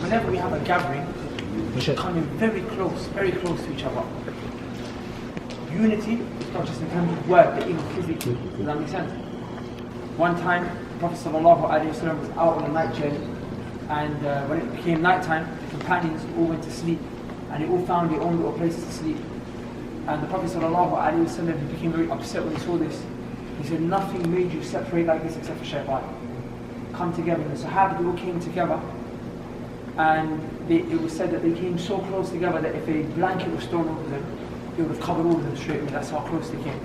whenever we have a gathering, we should come in very close to each other. Unity is not just in terms of word, but even physically. Does that make sense? One time, the Prophet ﷺ was out on a night journey, and when it became night time, the companions all went to sleep, and they all found their own little places to sleep. And the Prophet ﷺ became very upset when he saw this. He said, nothing made you separate like this except for shaitan. Come together. And the Sahaba all came together, and it was said that they came so close together that if a blanket was thrown over them, it would have covered all of them straight away. That's how close they came.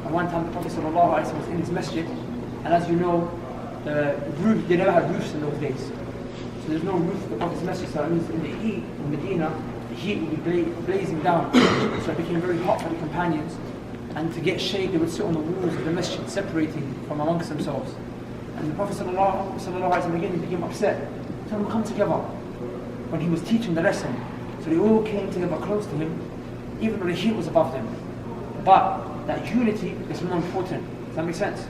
And one time the Prophet ﷺ was in his masjid, and as you know, they never had roofs in those days. So there's no roof in the Prophet's masjid, so that means in the heat in Medina, the heat would be blazing down. So it became very hot for the companions, and to get shade they would sit on the walls of the masjid, separating from amongst themselves. And the Prophet ﷺ again became upset. He told them, come together. When he was teaching the lesson, so they all came together close to him, even though the heat was above them. But that unity is more important. Does that make sense?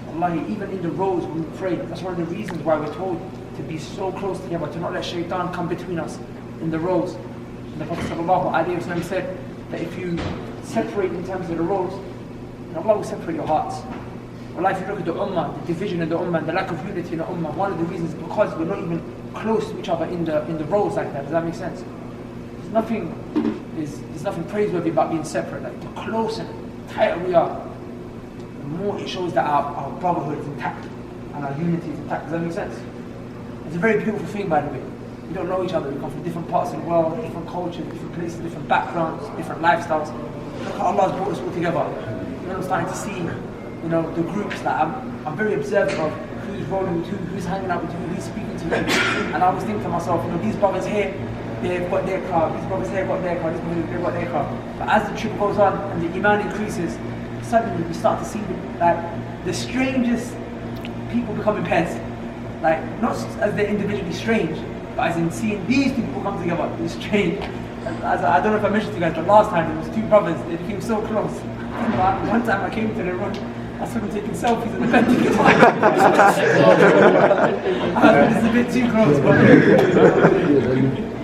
Wallahi, even in the rows when we pray, that's one of the reasons why we're told to be so close together, to not let shaitan come between us in the rows. And the Prophet ﷺ said that if you separate in terms of the rows, then Allah will separate your hearts. Wallahi, if you look at the ummah, the division in the ummah, and the lack of unity in the ummah, one of the reasons is because we're not even close to each other in the rows like that. Does that make sense? There's nothing praiseworthy about being separate. Like, the closer and tighter we are, the more it shows that our brotherhood is intact and our unity is intact. Does that make sense? It's a very beautiful thing, by the way. We don't know each other. We come from different parts of the world, different cultures, different places, different backgrounds, different lifestyles. Look how Allah's brought us all together. I'm starting to see, the groups that I'm very observant of who's rolling with who's hanging out with who's speaking to who. And I always think to myself, these brothers here, they've got their car, these brothers here got their car, these brothers they've got their car. But as the trip goes on and the iman increases, suddenly we start to see the strangest people becoming pairs. Like, not as they're individually strange, but as in seeing these people come together, it's strange. As I don't know if I mentioned to you guys, but last time there was two brothers, they became so close. One time I came to the room, I saw them taking selfies in the bed together. It's a bit too close, but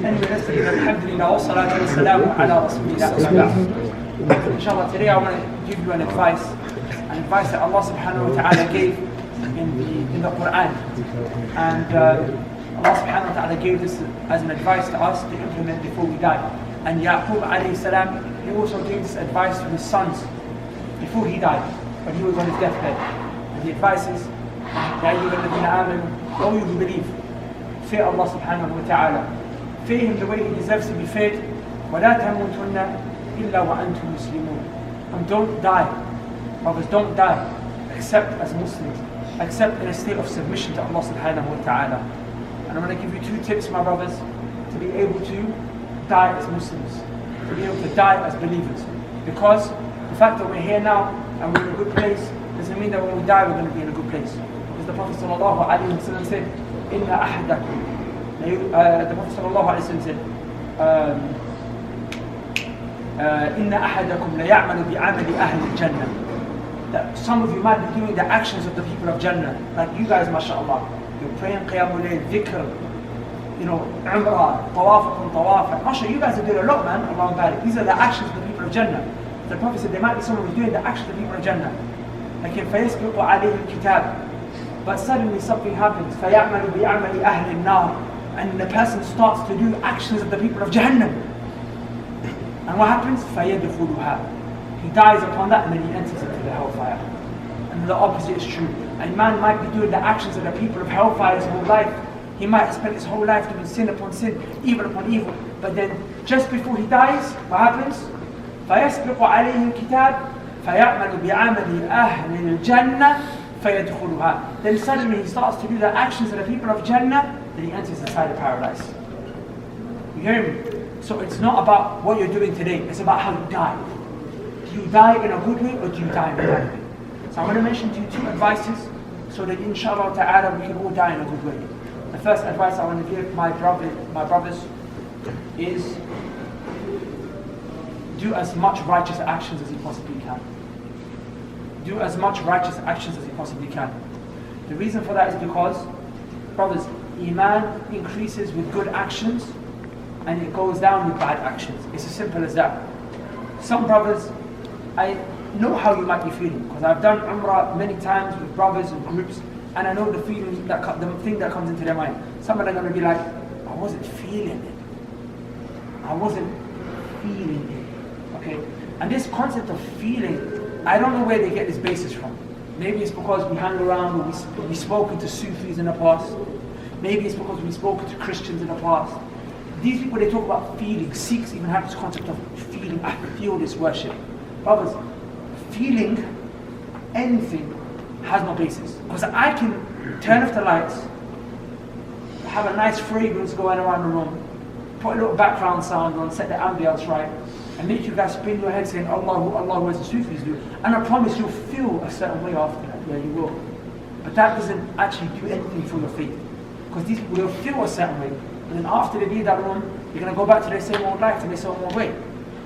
anyway, let's begin. Alhamdulillah, wa salatu wa salamu ala rasulillah. Inshallah, today I want to give you an advice that Allah subhanahu wa ta'ala gave in the Quran. And Allah subhanahu wa ta'ala gave this as an advice to us to implement before we die. And Yaqub alayhi salam, he also gave this advice to his sons before he died, when he was on his deathbed. And the advice is, Ya ayyuhalladhina amanu, all you who believe, fear Allah subhanahu wa ta'ala. Fear him the way he deserves to be feared. وَلَا تَمُوتُنَّ إِلَّا وَأَنْتُمْ مُسْلِمُونَ. And don't die, brothers, don't die, except as Muslims, except in a state of submission to Allah subhanahu wa ta'ala. And I'm going to give you two tips, my brothers, to be able to die as Muslims, to be able to die as believers. Because the fact that we're here now and we're in a good place doesn't mean that when we die we're going to be in a good place. Because the Prophet sallallahu alaihi wasallam said, "Inna ahadakum." The Prophet sallallahu alaihi wasallam said, "Inna ahadakum la ya'malu bi'amali ahli al-jannah." That some of you might be doing the actions of the people of Jannah, like you guys, mashallah. You're praying qiyamul layl, dhikr, umrah, tawaf. Mashallah, you guys are doing a lot, man. Allahu barik. These are the actions of the people of Jannah. The Prophet said there might be someone who's doing the actions of the people of Jannah. Like in فَيَسْبِقُ عَلَيْهِ الْكِتَابِ. But suddenly something happens. فَيَعْمَلُ بِعَمَلِ أَهْلِ النَّارِ. And the person starts to do actions of the people of Jahannam. And what happens? فَيَدْخُلُهَا. He dies upon that and then he enters into the hellfire. And the opposite is true. A man might be doing the actions of the people of hellfire his whole life. He might have spent his whole life doing sin upon sin, evil upon evil. But then just before he dies, what happens? فَيَسْبِقُ عَلَيْهِ الْكِتَابِ فَيَعْمَلُ بِعَمَلِ أَهْلِ الْجَنَّةِ فَيَدْخُلُهَا. Then suddenly he starts to do the actions of the people of Jannah, then he enters inside of paradise. You hear me? So it's not about what you're doing today, it's about how you die. Do you die in a good way or do you die in a bad way? So I'm going to mention to you two advices so that inshallah ta'ala we can all die in a good way. The first advice I want to give my brothers is do as much righteous actions as you possibly can. Do as much righteous actions as you possibly can. The reason for that is because, brothers, Iman increases with good actions and it goes down with bad actions. It's as simple as that. Some brothers, I know how you might be feeling because I've done Umrah many times with brothers and groups, and I know the feeling the thing that comes into their mind. Some of them are going to be like, I wasn't feeling it. I wasn't feeling it. Okay? And this concept of feeling, I don't know where they get this basis from. Maybe it's because we hang around or we've spoken to Sufis in the past. Maybe it's because we've spoken to Christians in the past. These people, they talk about feeling. Sikhs even have this concept of feeling. I feel this worship. Brothers, feeling anything has no basis. Because I can turn off the lights, have a nice fragrance going around the room, put a little background sound on, set the ambience right, and make you guys spin your head saying Allahu, Allahu, as the Sufis do. And I promise you'll feel a certain way after that. Yeah, you will. But that doesn't actually do anything for your faith. Because these people, they'll feel a certain way. And then after they leave that room, you're going to go back to their same old life and their same old way.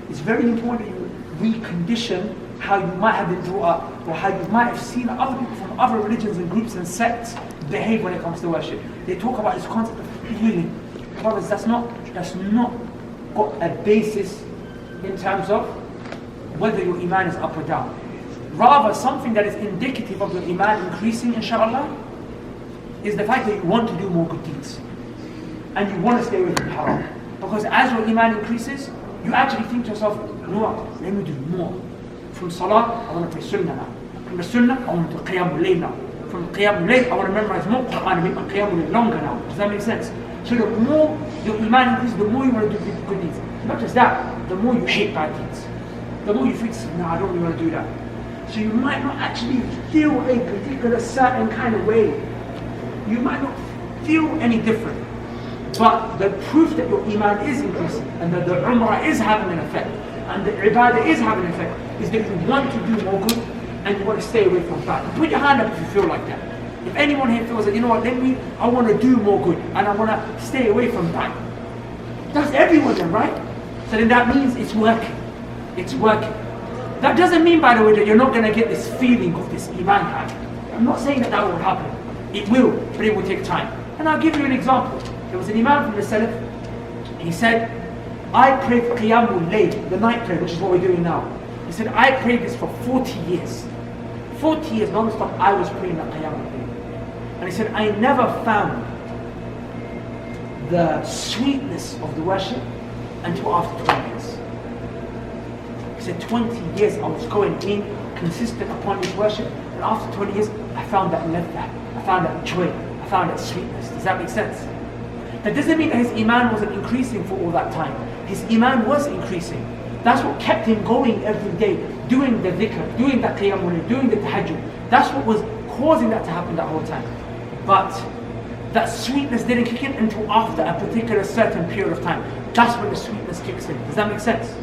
It's very important that you recondition how you might have been brought up, or how you might have seen other people from other religions and groups and sects behave when it comes to worship. They talk about this concept of feeling. Brothers, that's not got a basis in terms of whether your iman is up or down. Rather, something that is indicative of your iman increasing, inshallah, is the fact that you want to do more good deeds. And you want to stay away from haram. Because as your iman increases, you actually think to yourself, you know what, let me do more. From salah, I want to pray sunnah now. From the sunnah, I want to qiyamul layl now. From qiyamul layl, I want to memorize more Quran and make my qiyamul layl longer now. Does that make sense? So the more your iman increases, the more you want to do good deeds. Not just that, the more you hate bad deeds. The more you think, no, I don't really want to do that. So you might not actually feel a particular certain kind of way. You might not feel any different. But the proof that your iman is increasing and that the umrah is having an effect and the ibadah is having an effect is that you want to do more good and you want to stay away from bad. Put your hand up if you feel like that. If anyone here feels that, you know what, I want to do more good and I want to stay away from bad. That's everyone then, right? So then that means it's working. It's working. That doesn't mean, by the way, that you're not going to get this feeling of this iman high. I'm not saying that that will happen. It will, but it will take time. And I'll give you an example. There was an imam from the Salaf. He said, I prayed Qiyamul Layl, the night prayer, which is what we're doing now. He said, I prayed this for 40 years. 40 years non-stop, I was praying that Qiyamul Layl. And he said, I never found the sweetness of the worship until after 20 years. He said, 20 years I was going in, consistent upon this worship, and after 20 years, I found that levta, I found that joy, I found that sweetness. Does that make sense? That doesn't mean that his iman wasn't increasing for all that time. His iman was increasing. That's what kept him going every day, doing the dhikr, doing the qiyamul, doing the tahajjud. That's what was causing that to happen that whole time. But that sweetness didn't kick in until after a particular certain period of time. That's when the sweetness kicks in. Does that make sense?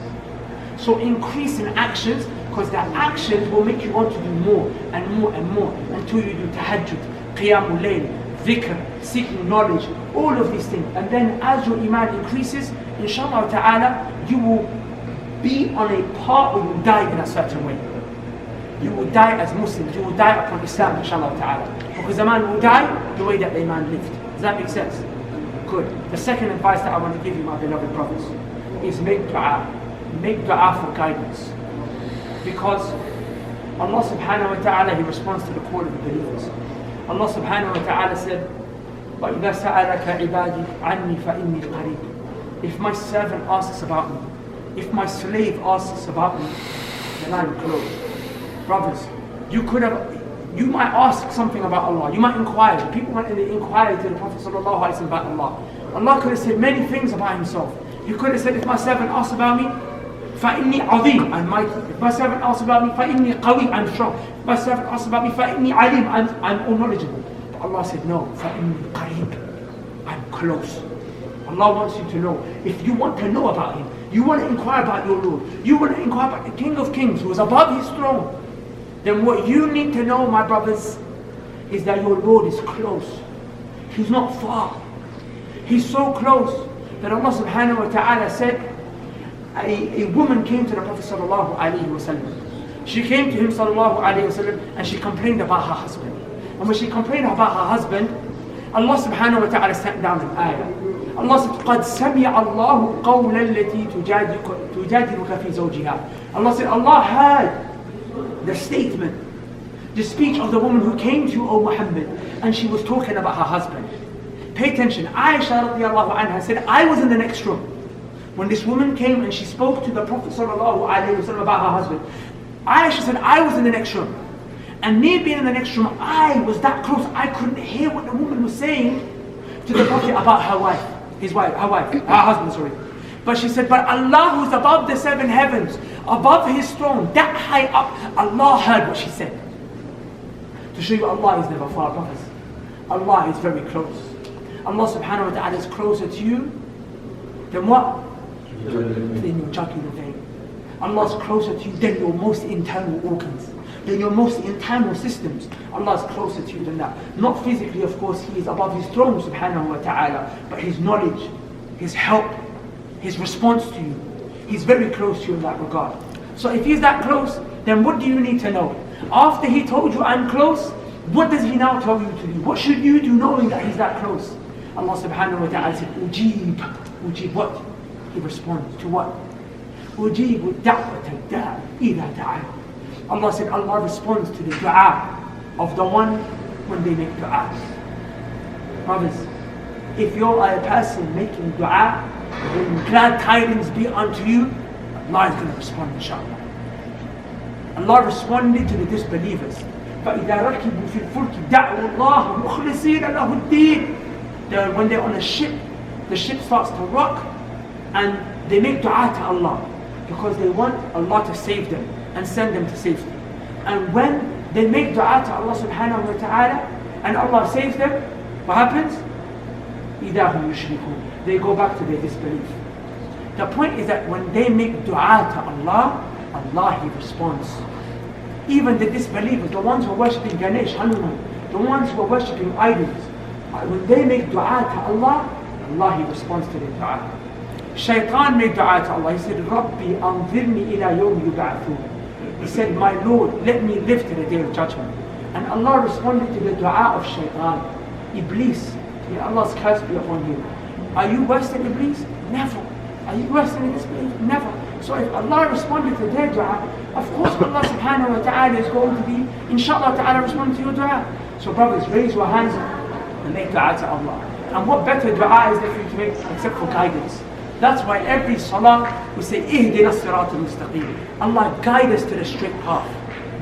So increase in actions, because that actions will make you want to do more and more and more until you do tahajjud, qiyamul layl, dhikr, seeking knowledge, all of these things. And then as your iman increases, inshallah ta'ala, you will be on a path where you will die in a certain way. You will die as Muslims, you will die upon Islam, inshallah ta'ala. Because the man will die the way that the man lived. Does that make sense? Good. The second advice that I want to give you, my beloved brothers, is make dua. Make dua for guidance. Because Allah subhanahu wa ta'ala, He responds to the call of the believers. Allah subhanahu wa ta'ala said, وَإِذَا سَأَلَكَ عِبَادِي عَنِّي فَإِنِّي قَرِيبٌ. If my servant asks about me, if my slave asks about me, then I am close. Brothers, you might ask something about Allah. You might inquire. People went in the inquiry to the Prophet sallallahu alaihi wasallam about Allah. Allah could have said many things about Himself. He could have said, if my servant asks about me, فَإِنِّي عَظِيمٌ, I'm mighty. If my servant asks about me, فَإِنِّي قَوِيٌّ, I'm strong. If my servant asks about me, فَإِنِّي عَلِيمٌ, I'm all knowledgeable. But Allah said, no, فَإِنِّي قَرِيبٌ, I'm close. Allah wants you to know. If you want to know about Him, you want to inquire about your Lord, you want to inquire about the King of Kings who is above His throne, then what you need to know, my brothers, is that your Lord is close. He's not far. He's so close that Allah subhanahu wa ta'ala said, a woman came to the Prophet sallallahu alaihi wasallam. She came to him sallallahu alaihi wasallam and she complained about her husband. And when she complained about her husband, Allah subhanahu wa ta'ala sent down an ayah. Allah said, قَدْ سَمِعَ اللَّهُ قَوْلَ الَّتِي تُجَادِلُكَ فِي زَوْجِهَا. Allah said, Allah heard the statement, the speech of the woman who came to you, O Muhammad, and she was talking about her husband. Pay attention. Aisha radiallahu anha said, I was in the next room when this woman came and she spoke to the Prophet sallallahu alaihi wasallam about her husband. Aisha said, I was in the next room. And me being in the next room, I was that close, I couldn't hear what the woman was saying to the Prophet about her husband, sorry. But she said, but Allah who's above the 7 heavens, above his throne, that high up, Allah heard what she said. To show you Allah is never far, brothers. Allah is very close. Allah subhanahu wa ta'ala is closer to you than what? Than your jugular vein. Allah is closer to you than your most internal organs, than your most internal systems. Allah is closer to you than that. Not physically, of course, He is above His throne subhanahu wa ta'ala, but His knowledge, His help, His response to you, He's very close to you in that regard. So if He's that close, then what do you need to know? After He told you I'm close, what does He now tell you to do? What should you do knowing that He's that close? Allah subhanahu wa ta'ala said, Ujib what? He responds to what? Ujibu da'wata da'i idha da'a. Allah said, Allah responds to the dua of the one when they make dua. Brothers, if you're a person making dua, then glad tidings be unto you, Allah is going to respond inshallah. Allah responded to the disbelievers. فَإِذَا رَكِبُوا فِي الْفُلْكِ دَعْوُوا اللَّهَ مُخْلِصِينَ لَهُ الدِّينَ. When they're on a ship, the ship starts to rock and they make dua to Allah because they want Allah to save them and send them to safety. And when they make dua to Allah subhanahu wa ta'ala and Allah saves them, what happens? إِذَا هُمْ يُشْرِكُونَ. They go back to their disbelief. The point is that when they make dua to Allah, Allah He responds. Even the disbelievers, the ones who are worshipping Ganesh, Hanuman, the ones who are worshipping idols, when they make dua to Allah, Allah He responds to their dua. Shaitan made dua to Allah. He said, Rabbi anzirni ila yawm yub'athun. He said, my Lord, let me live to the day of judgment. And Allah responded to the dua of Shaitan. Iblis, may Allah's curse be upon you. Are you worse than Iblis? Never. Are you worse than disbelief? Never. So if Allah responded to their dua, of course Allah subhanahu wa ta'ala is going to be, inshallah ta'ala, respond to your dua. So brothers, raise your hands and make dua to Allah. And what better dua is there for you to make except for guidance? That's why every salah we say, Ihdina as-siratal mustaqim. Allah, guide us to the straight path.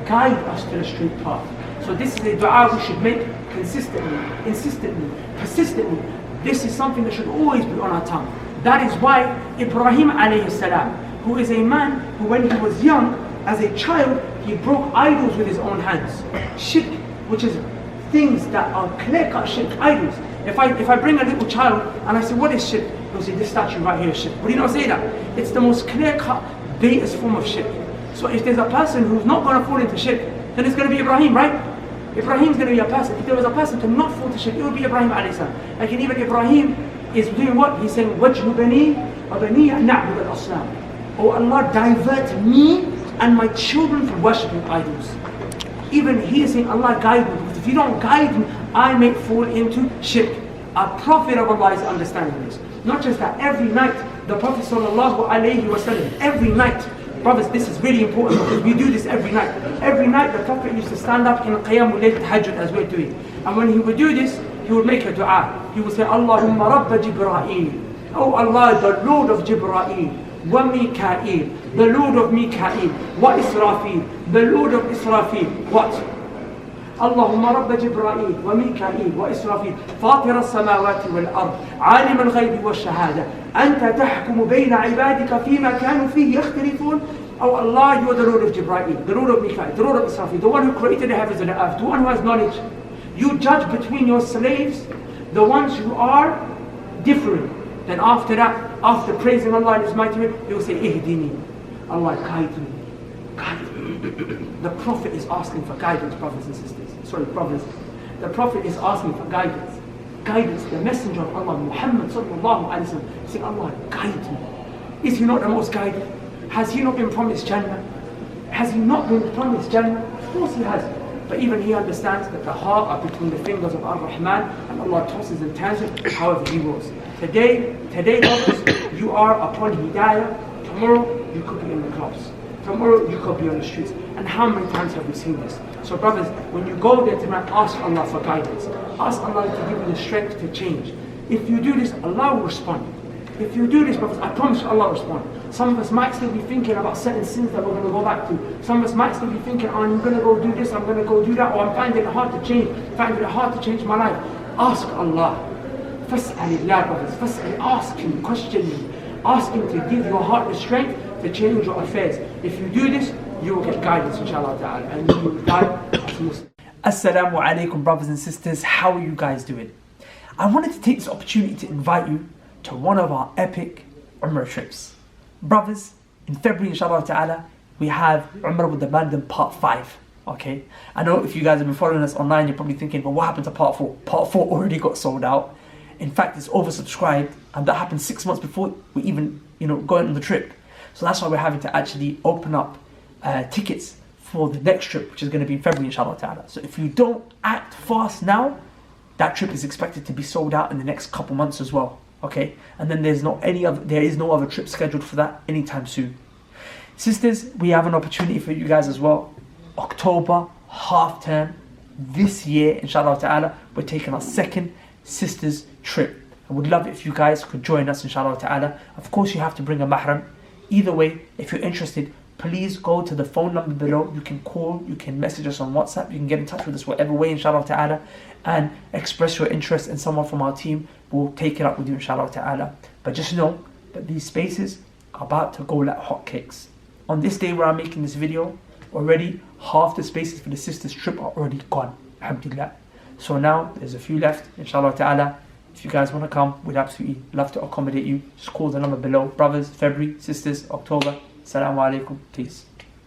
Guide us to the straight path. So this is a dua we should make consistently, insistently, persistently. This is something that should always be on our tongue. That is why Ibrahim alayhi salam, who is a man who when he was young, as a child, he broke idols with his own hands. Shirk, which is things that are clear-cut shirk, idols. If I bring a little child and I say, what is shirk? He'll say, this statue right here is shirk. Would he not say that? It's the most clear-cut, base form of shirk. So if there's a person who's not going to fall into shirk, then it's going to be Ibrahim, right? Ibrahim's going to be a person. If there was a person to not fall into shirk, it would be Ibrahim alayhi salam. Like even Ibrahim is doing what? He's saying, وَجْنُبَنِي وَبَنِي نَعْبُدَ الْأَصْنَامِ. Oh Allah, divert me and my children from worshipping idols. Even he is saying, Allah guide me, because if you don't guide me, I may fall into shirk. A prophet of Allah is understanding this. Not just that, every night, the Prophet sallallahu alayhi wa sallam, every night, brothers, this is really important because we do this every night. Every night the Prophet used to stand up in Qiyamul Layl Tahajjud as we're doing. And when he would do this, he would make a dua. He would say, Allahumma Rabba Jibra'il. Oh Allah, the Lord of Jibra'il. Wa Mika'il, the Lord of Mika'il. Wa Israfil, the Lord of Israfil. What? اللهم رب جبرائيل وميكائيل وإسرافيل فاطر السماوات والأرض عالم الغيب والشهادة أنت تحكم بين عبادك فيما كانوا فيه يختلفون. Oh Allah, you are the Lord of Jibra'il, the Lord of Mikael, the Lord of Israfil, the one who created the heavens and the earth, the one who has knowledge. You judge between your slaves, the ones who are different. Then after that, after praising Allah in His mighty name, He will say, Ihdini. Allah, guide me. Guide me. The Prophet is asking for guidance, brothers and sisters. Sorry, brothers. The Prophet is asking for guidance. Guidance. The Messenger of Allah, Muhammad sallallahu alayhi wa sallam, saying, Allah, guide me. Is he not the most guided? Has he not been promised Jannah? Has he not been promised Jannah? Of course he has. But even he understands that the heart are between the fingers of Ar-Rahman, and Allah tosses and turns it however He wills. Today, brothers, you are upon Hidayah. Tomorrow, you could be in the clubs. Tomorrow, you could be on the streets. And how many times have we seen this? So brothers, when you go there tonight, ask Allah for guidance. Ask Allah to give you the strength to change. If you do this, Allah will respond. If you do this, brothers, I promise you, Allah will respond. Some of us might still be thinking about certain sins that we're going to go back to. Some of us might still be thinking, oh, I'm going to go do this, I'm going to go do that, or I'm finding it hard to change, finding it hard to change my life. Ask Allah. Fas'alillah, brothers. Fas'al, ask Him, question Him. Ask Him to give your heart the strength to change your affairs. If you do this, you will get guidance, inshallah ta'ala, and you will die as a Muslim. Assalamu alaikum, brothers and sisters. How are you guys doing? I wanted to take this opportunity to invite you to one of our epic Umrah trips. Brothers, in February, inshallah ta'ala, we have Umrah with the Mandem Part 5. Okay? I know if you guys have been following us online, you're probably thinking, well, what happened to Part 4? Part 4 already got sold out. In fact, it's oversubscribed, and that happened 6 months before we even, going on the trip. So that's why we're having to actually open up tickets for the next trip, which is going to be in February, inshallah ta'ala. So if you don't act fast now, that trip is expected to be sold out in the next couple months as well. Okay, and then there is no other trip scheduled for that anytime soon. Sisters, we have an opportunity for you guys as well. October, half term, this year, inshallah ta'ala, we're taking our second sisters trip. I would love it if you guys could join us, inshallah ta'ala. Of course, you have to bring a mahram. Either way, if you're interested, please go to the phone number below. You can call, you can message us on WhatsApp, you can get in touch with us whatever way, inshallah ta'ala, and express your interest, and someone from our team will take it up with you, inshallah ta'ala. But just know that these spaces are about to go like hotcakes. On this day where I'm making this video, already half the spaces for the sisters trip are already gone, alhamdulillah. So now there's a few left, inshallah ta'ala. If you guys want to come, we'd absolutely love to accommodate you. Just call the number below. Brothers, February, sisters, October. Assalamu alaikum. Peace.